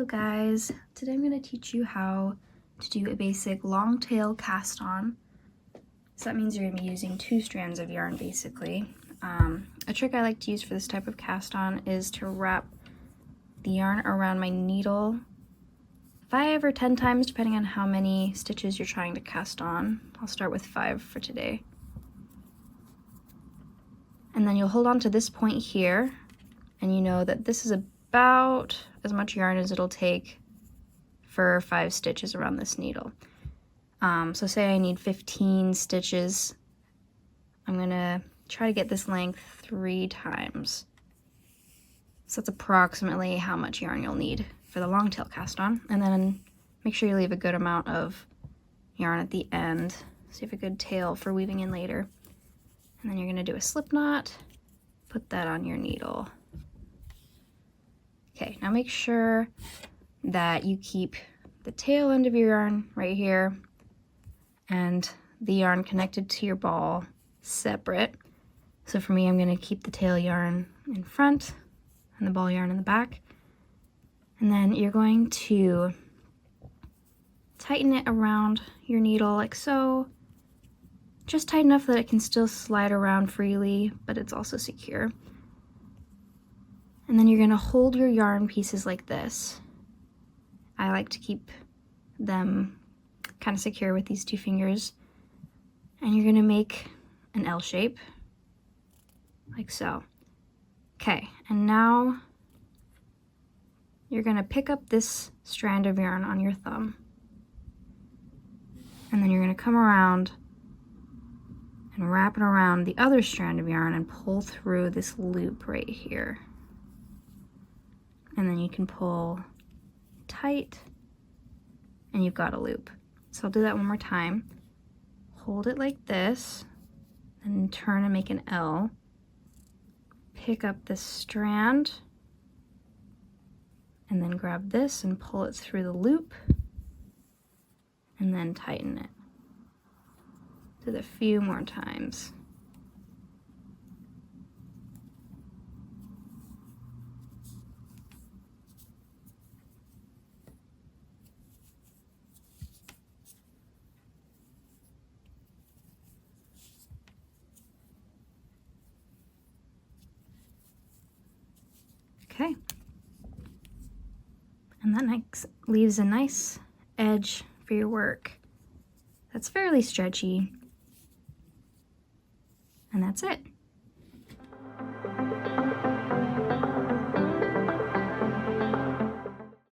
Hello guys, today I'm going to teach you how to do a basic long tail cast on. So that means you're going to be using 2 strands of yarn basically. A trick I like to use for this type of cast on is to wrap the yarn around my needle 5 or 10 times depending on how many stitches you're trying to cast on. I'll start with 5 for today. And then you'll hold on to this point here and you know that this is about as much yarn as it'll take for 5 stitches around this needle. So say I need 15 stitches, I'm gonna try to get this length 3 times. So that's approximately how much yarn you'll need for the long tail cast on. And then make sure you leave a good amount of yarn at the end so you have a good tail for weaving in later. And then you're gonna do a slip knot, put that on your needle. Okay, now make sure that you keep the tail end of your yarn right here and the yarn connected to your ball separate. So for me, I'm going to keep the tail yarn in front and the ball yarn in the back. And then you're going to tighten it around your needle like so. Just tight enough that it can still slide around freely, but it's also secure. And then you're going to hold your yarn pieces like this. I like to keep them kind of secure with these 2 fingers. And you're going to make an L shape, like so. Okay, and now you're going to pick up this strand of yarn on your thumb. And then you're going to come around and wrap it around the other strand of yarn and pull through this loop right here. And then you can pull tight and you've got a loop. So I'll do that one more time. Hold it like this and turn and make an L. Pick up this strand and then grab this and pull it through the loop and then tighten it. Do it a few more times. Okay, and that leaves a nice edge for your work. That's fairly stretchy, and that's it.